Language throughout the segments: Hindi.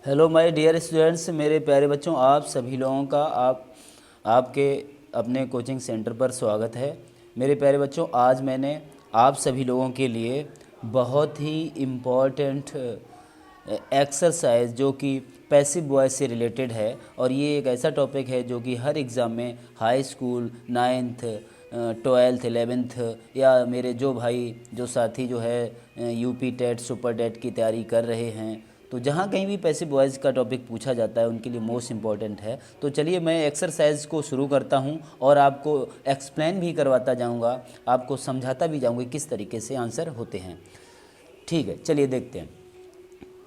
हेलो माय डियर स्टूडेंट्स, मेरे प्यारे बच्चों, आप सभी लोगों का आपके अपने कोचिंग सेंटर पर स्वागत है। मेरे प्यारे बच्चों, आज मैंने आप सभी लोगों के लिए बहुत ही इम्पॉर्टेंट एक्सरसाइज जो कि पैसिव वॉइस से रिलेटेड है, और ये एक ऐसा टॉपिक है जो कि हर एग्ज़ाम में high school, ninth, 12th 11th या मेरे जो भाई जो साथी जो है यूपी टेट सुपर टेट की तैयारी कर रहे हैं, तो जहाँ कहीं भी पैसिव वॉइस का टॉपिक पूछा जाता है उनके लिए मोस्ट इम्पॉर्टेंट है। तो चलिए मैं एक्सरसाइज को शुरू करता हूँ और आपको एक्सप्लेन भी करवाता जाऊँगा, आपको समझाता भी जाऊँगा किस तरीके से आंसर होते हैं। ठीक है, चलिए देखते हैं।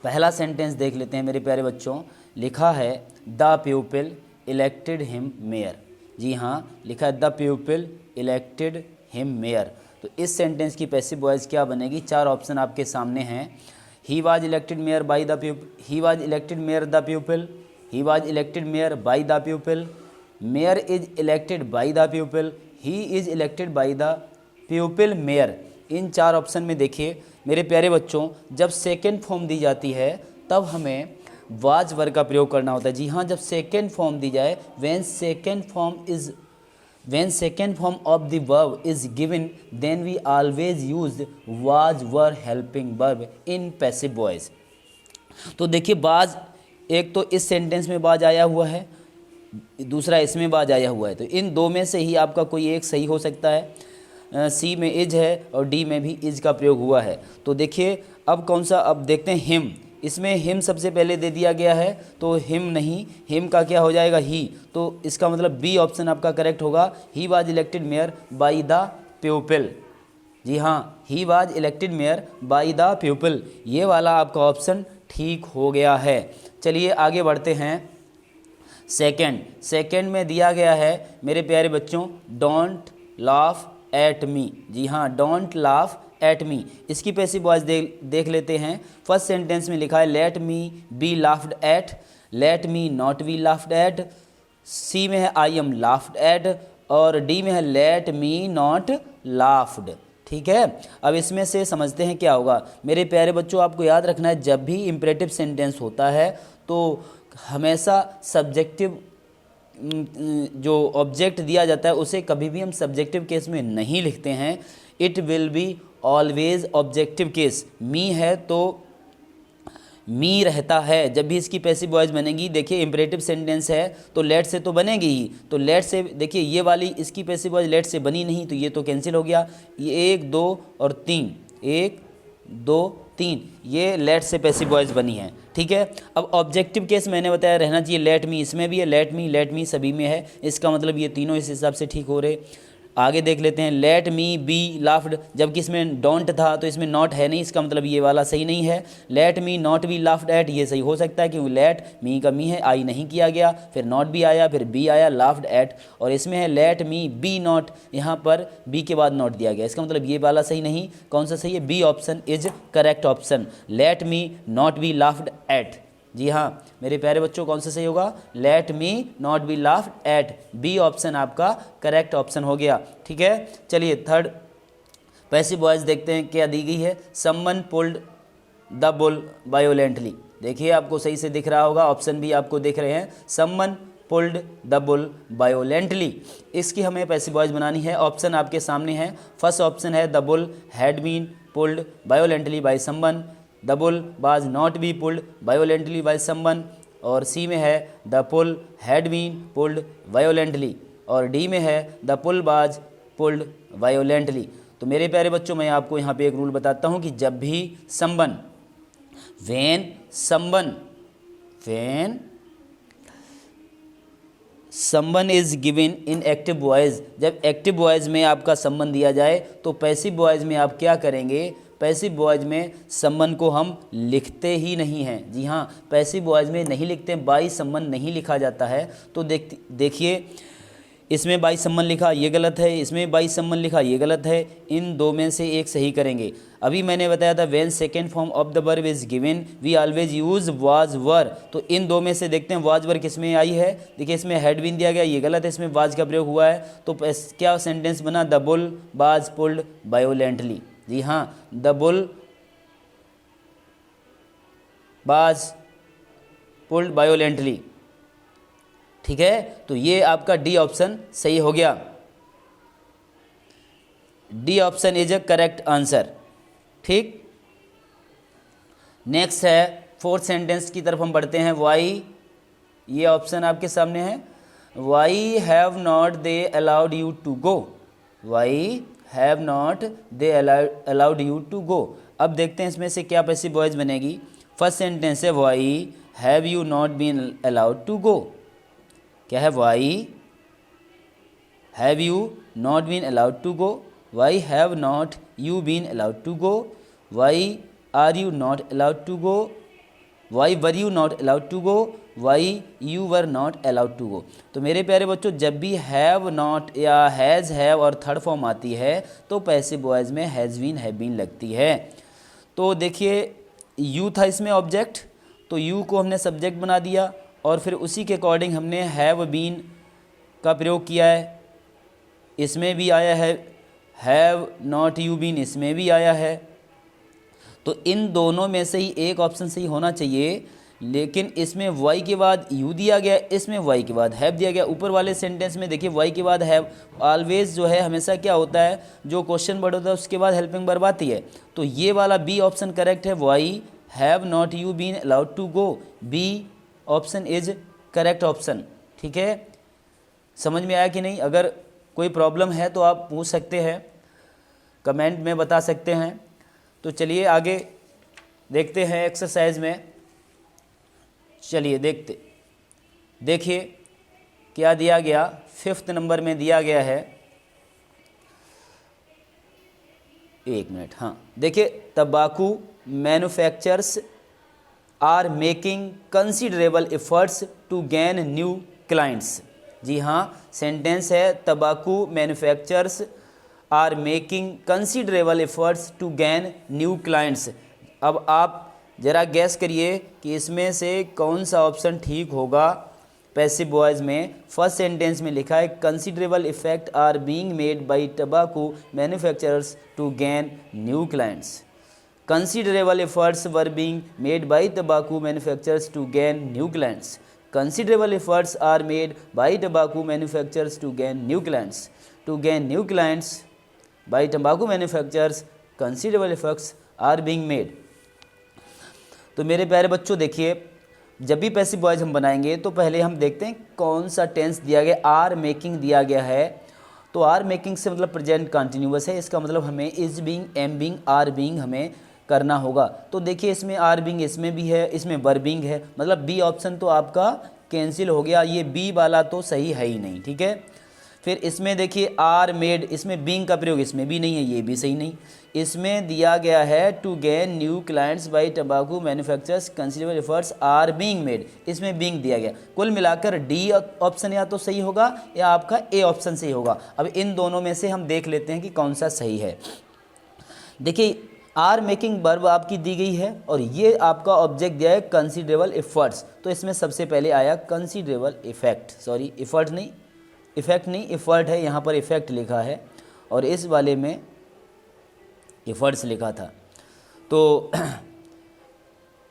पहला सेंटेंस देख लेते हैं मेरे प्यारे बच्चों। लिखा है the pupil elected him mayor. जी हाँ, लिखा है the pupil elected him mayor. तो इस सेंटेंस की पैसिव वॉइस क्या बनेगी? चार ऑप्शन आपके सामने हैं। He was elected mayor by the pupil, he was elected mayor the pupil, he was elected mayor by the pupil, mayor is elected by the pupil, he is elected by the pupil mayor. इन चार ऑप्शन में देखिए मेरे प्यारे बच्चों, जब सेकेंड फॉर्म दी जाती है तब हमें वाज वर्ग का प्रयोग करना होता है। जी हाँ, जब सेकेंड फॉर्म दी जाए, when second form of the verb is given, then we always use was were helping verb in passive voice। तो देखिए बाज, एक तो इस सेंटेंस में बाज आया हुआ है, दूसरा इसमें बाज आया हुआ है, तो इन दो में से ही आपका कोई एक सही हो सकता है। सी में इज है और डी में भी इज का प्रयोग हुआ है। तो देखिए अब कौन सा, अब देखते हैं हिम। इसमें हिम सबसे पहले दे दिया गया है, तो हिम नहीं, हिम का क्या हो जाएगा? ही। तो इसका मतलब बी ऑप्शन आपका करेक्ट होगा। He was elected mayor by the pupil. जी हाँ, he was elected mayor by the pupil, ये वाला आपका ऑप्शन ठीक हो गया है। चलिए आगे बढ़ते हैं। सेकंड में दिया गया है मेरे प्यारे बच्चों, डोंट लाफ एट मी। जी हाँ, डोंट लाफ एट मी। इसकी पैसिव वॉइस देख लेते हैं। फर्स्ट सेंटेंस में लिखा है let me be laughed at, let me not be laughed at. C में है आई एम लाफ्ड एट, और डी में है लेट मी नॉट लाफ्ड। ठीक है, अब इसमें से समझते हैं क्या होगा। मेरे प्यारे बच्चों, आपको याद रखना है जब भी इम्परेटिव सेंटेंस होता है तो हमेशा सब्जेक्टिव जो ऑब्जेक्ट दिया जाता है उसे कभी भी हम सब्जेक्टिव केस में नहीं लिखते हैं। It will be always objective case. Me है तो मी रहता है। जब भी इसकी पैसिव वॉइस बनेगी, देखिए इम्परेटिव सेंटेंस है तो लेट से तो बनेगी ही, तो लेट से देखिए ये वाली इसकी पैसिव वॉइस लेट से बनी नहीं, तो ये तो कैंसिल हो गया। ये 1 2 और 3, 1 2 3, ये लेट से पैसिव वॉइस बनी है। ठीक है, अब ऑब्जेक्टिव केस मैंने बताया रहना चाहिए लेट मी, इसमें भी है लेट मी सभी में है। इसका मतलब ये तीनों इस हिसाब से ठीक हो रहे। आगे देख लेते हैं। लेट मी बी लाफ्ड, जबकि इसमें डोंट था तो इसमें नॉट है नहीं, इसका मतलब ये वाला सही नहीं है। Let me not be laughed eight, ये सही हो सकता है क्योंकि लेट मी का मी है, आई नहीं किया गया, फिर नॉट भी आया, फिर बी आया, लाफ्ड एट। और इसमें है लेट मी बी नॉट, यहाँ पर बी के बाद नॉट दिया गया, इसका मतलब ये वाला सही नहीं। कौन सा सही है? B option is correct option. Let me not be laughed at. जी हाँ मेरे प्यारे बच्चों, कौन सा सही होगा? Let me not be laughed at, B option आपका करेक्ट ऑप्शन हो गया। ठीक है, चलिए थर्ड पैसिव वॉइस देखते हैं क्या दी गई है। Someone pulled the bull violently. देखिए आपको सही से दिख रहा होगा, ऑप्शन भी आपको दिख रहे हैं। Someone pulled the bull violently, इसकी हमें पैसिव वॉइस बनानी है। ऑप्शन आपके सामने है। फर्स्ट ऑप्शन है the bull had been pulled violently by someone, the bull was not be pulled violently by someone, और सी में है the pull had been pulled violently, और डी में है the pull was pulled violently. तो मेरे प्यारे बच्चों, मैं आपको यहाँ पे एक रूल बताता हूँ कि जब भी someone, when someone is given in active voice, जब एक्टिव वॉइस में आपका समवन दिया जाए तो पैसिव वॉइस में आप क्या करेंगे? पैसिव वॉइस में समवन को हम लिखते ही नहीं हैं। जी हाँ, पैसिव वॉइस में नहीं लिखते, बाई समवन नहीं लिखा जाता है। तो देखिए इसमें बाई समवन लिखा ये गलत है, इसमें बाई समवन लिखा ये गलत है, इन दो में से एक सही करेंगे। अभी मैंने बताया था when second form of the verb is given we always use was were, तो इन दो में से देखते हैं वाज वर किसमें आई है। देखिए इसमें हैड बीन दिया गया, ये गलत है, इसमें वाज का प्रयोग हुआ है। तो क्या सेंटेंस बना? The bull was pulled violently. जी हाँ, the bull was pulled violently. ठीक है, तो ये आपका डी ऑप्शन सही हो गया। D option is a correct answer. ठीक, नेक्स्ट है फोर्थ सेंटेंस की तरफ हम बढ़ते हैं। वाई, ये ऑप्शन आपके सामने है। Why have not they allowed you to go, why have not they allowed you to go. अब देखते हैं इसमें से क्या पैसिव वॉइस बनेगी। फर्स्ट सेंटेंस है why have you not been allowed to go. क्या है? Why have you not been allowed to go, why have not you been allowed to go, why are you not allowed to go, why were you not allowed to go, why you were not allowed to go. तो मेरे प्यारे बच्चों, जब भी हैव नॉट या हैज़ हैव और थर्ड फॉर्म आती है तो पैसिव वॉइस में हैज़ बीन हैव बीन लगती है। तो देखिए यू था इसमें ऑब्जेक्ट, तो यू को हमने सब्जेक्ट बना दिया और फिर उसी के अकॉर्डिंग हमने हैव बीन का प्रयोग किया है। इसमें भी आया है हैव नॉट यू बीन, इसमें भी आया है। तो इन दोनों में से ही एक ऑप्शन सही होना चाहिए, लेकिन इसमें वाई के बाद यू दिया गया, इसमें वाई के बाद हैव दिया गया। ऊपर वाले सेंटेंस में देखिए वाई के बाद हैव ऑलवेज जो है हमेशा क्या होता है, जो क्वेश्चन वर्ड होता है उसके बाद हेल्पिंग वर्ब आती है। तो ये वाला बी ऑप्शन करेक्ट है, why have not you been allowed to go, B option is correct option. ठीक है, समझ में आया कि नहीं? अगर कोई प्रॉब्लम है तो आप पूछ सकते हैं, कमेंट में बता सकते हैं। तो चलिए आगे देखते हैं एक्सरसाइज में। चलिए देखिए क्या दिया गया। 5th नंबर में दिया गया है, एक मिनट, हाँ देखिए, तंबाकू manufacturers are making considerable efforts to gain new clients. जी हाँ, सेंटेंस है तंबाकू manufacturers are making considerable efforts to gain new clients. अब आप ज़रा गैस करिए कि इसमें से कौन सा ऑप्शन ठीक होगा पैसिव वॉइस में। फर्स्ट सेंटेंस में लिखा है considerable effect are being made by tobacco manufacturers to gain new clients. Considerable efforts were being made by tobacco manufacturers to gain new clients. Considerable efforts are made by tobacco manufacturers to gain new clients. To gain new clients by tobacco manufacturers, considerable efforts are being made. तो मेरे प्यारे बच्चों देखिए, जब भी पैसिव वॉइस हम बनाएंगे तो पहले हम देखते हैं कौन सा टेंस दिया गया। आर मेकिंग दिया गया है, तो आर मेकिंग से मतलब प्रेजेंट कंटिन्यूअस है, इसका मतलब हमें is being, am being, are being हमें करना होगा। तो देखिए इसमें आर बीइंग इसमें भी है, इसमें वर बीइंग है, मतलब बी ऑप्शन तो आपका कैंसिल हो गया, ये बी वाला तो सही है ही नहीं। ठीक है, फिर इसमें देखिए आर मेड, इसमें बीइंग का प्रयोग इसमें भी नहीं है, ये भी सही नहीं। इसमें दिया गया है to gain new clients by tobacco manufacturers considerable efforts are being made, इसमें बीइंग दिया गया। कुल मिलाकर डी ऑप्शन या तो सही होगा या आपका ए ऑप्शन सही होगा। अब इन दोनों में से हम देख लेते हैं कि कौन सा सही है। देखिए आर मेकिंग वर्ब आपकी दी गई है और ये आपका ऑब्जेक्ट दिया है कंसिडरेबल एफर्ट्स, तो इसमें सबसे पहले आया कंसिडरेबल इफेक्ट, सॉरी इफर्ट नहीं, इफेक्ट नहीं इफर्ट है, यहाँ पर इफेक्ट लिखा है और इस वाले में एफर्ट्स लिखा था। तो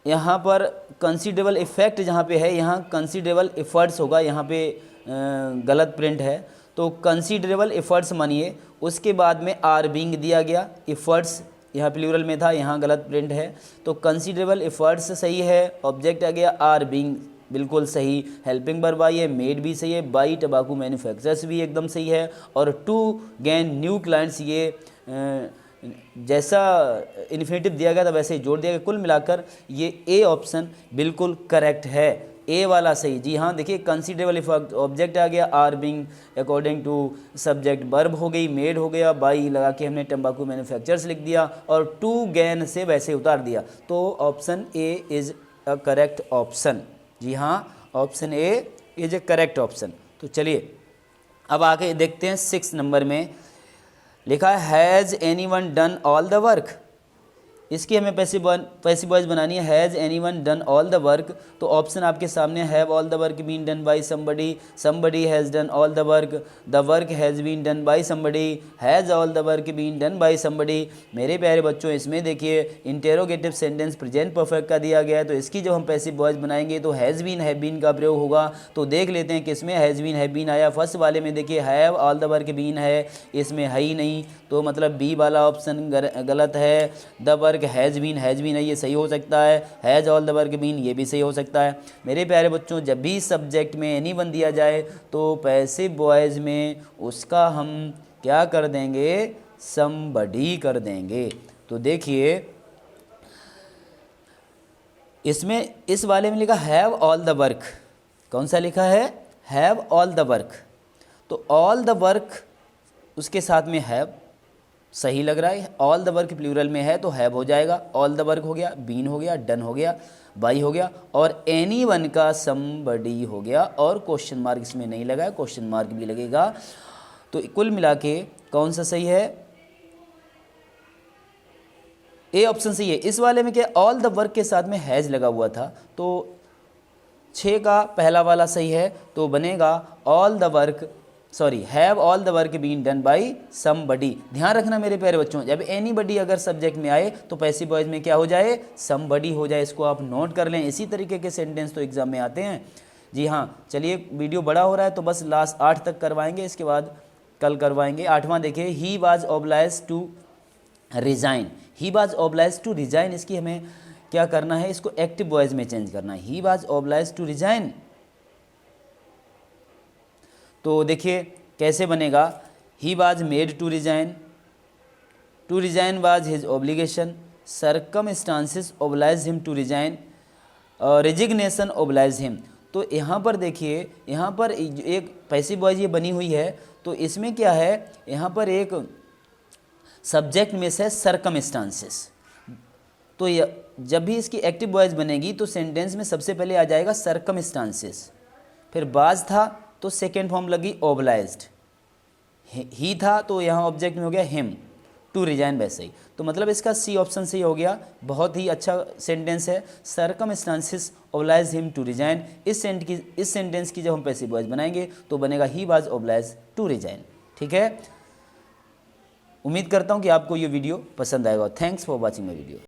यहाँ पर कंसिडरेबल इफेक्ट जहाँ पे है, यहाँ कंसिडरेबल एफर्ट्स होगा, यहाँ पे गलत प्रिंट है। तो कंसिडरेबल एफर्ट्स मानिए, उसके बाद में आर बीइंग दिया गया, एफर्ट्स यहाँ प्लूरल में था, यहाँ गलत प्रिंट है। तो कंसिडरेबल एफर्ट्स सही है, ऑब्जेक्ट आ गया आर बीइंग बिल्कुल सही, हेल्पिंग वर्ब आई है, मेड भी सही है, बाई टबाको मैन्युफैक्चरर्स भी एकदम सही है, और टू गेन न्यू क्लाइंट्स ये जैसा इन्फिनेटिव दिया गया था वैसे ही जोड़ दिया गया। कुल मिलाकर ये ए ऑप्शन बिल्कुल करेक्ट है, ए वाला सही। जी हाँ, देखिए कंसिडरेबल इफेक्ट ऑब्जेक्ट आ गया, are being according to subject verb हो गई, मेड हो गया, बाई लगा के हमने टम्बाकू मैन्युफैक्चरर्स लिख दिया और टू गैन से वैसे उतार दिया। तो option A is a correct option. जी हाँ, option A is a correct option. तो चलिए अब आगे देखते हैं 6 नंबर में लिखा है has anyone done all the work. इसकी हमें पैसिव वॉइस बनानी है। Has anyone done all the work, तो ऑप्शन आपके सामने, have all the work been done by somebody, somebody has done all the work has been done by somebody, has all the work been done by somebody. मेरे प्यारे बच्चों, इसमें देखिए इंटेरोगेटिव सेंटेंस प्रेजेंट परफेक्ट का दिया गया है, तो इसकी जब हम पैसिव वॉइस बनाएंगे तो हैज़ बीन हैव बीन का प्रयोग होगा। तो देख लेते हैं किसमें हैज़ बीन हैव बीन आया। फर्स्ट वाले में देखिए have all the work been है, इसमें है ही नहीं, तो मतलब बी वाला ऑप्शन गलत है। द वर्क हैज़ बीन है, ये सही हो सकता है। Has all the work been, ये भी सही हो सकता है। मेरे प्यारे बच्चों, जब भी सब्जेक्ट में एनीवन दिया जाए तो पैसिव वॉइस में उसका हम क्या कर देंगे, समबडी कर देंगे। तो देखिए इसमें इस वाले में लिखा हैव ऑल द वर्क, कौन सा लिखा है, हैव ऑल द वर्क, तो ऑल द वर्क उसके साथ में हैव सही लग रहा है। ऑल द वर्क प्लूरल में है तो हैव हो जाएगा, ऑल द वर्क हो गया, बीन हो गया, डन हो गया, बाई हो गया, और एनी वन का समबडी हो गया, और क्वेश्चन मार्क इसमें नहीं लगा है, क्वेश्चन मार्क भी लगेगा। तो कुल मिला के कौन सा सही है, ए ऑप्शन सही है। इस वाले में क्या, ऑल द वर्क के साथ में हैज़ लगा हुआ था, तो 6 का पहला वाला सही है, तो बनेगा all the work, sorry, have all the work been done by somebody. ध्यान रखना मेरे प्यारे बच्चों, जब एनीबडी अगर सब्जेक्ट में आए तो पैसिव वॉइस में क्या हो जाए, समबडी हो जाए। इसको आप नोट कर लें, इसी तरीके के सेंटेंस तो एग्जाम में आते हैं। जी हाँ, चलिए वीडियो बड़ा हो रहा है तो बस लास्ट 8 तक करवाएंगे, इसके बाद कल करवाएंगे। 8वां देखिए, he was obliged to resign, he was obliged to resign, इसकी हमें क्या करना है, इसको एक्टिव वॉइस में चेंज करना है। He was obliged to resign, तो देखिए कैसे बनेगा, he was made to resign was his obligation, circumstances oblige him to resign, resignation oblige him. तो यहाँ पर देखिए, यहाँ पर एक पैसिव वॉइस ये बनी हुई है, तो इसमें क्या है, यहाँ पर एक सब्जेक्ट में से सर्कमस्टांसेस, तो जब भी इसकी एक्टिव वॉइस बनेगी तो सेंटेंस में सबसे पहले आ जाएगा सर्कमस्टांसेस, फिर बाज था तो सेकेंड फॉर्म लगी ऑब्लाइज्ड, ही था तो यहाँ ऑब्जेक्ट में हो गया हिम, टू रिजाइन वैसे ही। तो मतलब इसका सी ऑप्शन सही हो गया, बहुत ही अच्छा सेंटेंस है, circumstances oblige him to resign. इस सेंटेंस की जब हम पैसिव वॉइस बनाएंगे तो बनेगा he was obliged to resign. ठीक है, उम्मीद करता हूँ कि आपको ये वीडियो पसंद आएगा। Thanks for watching my video.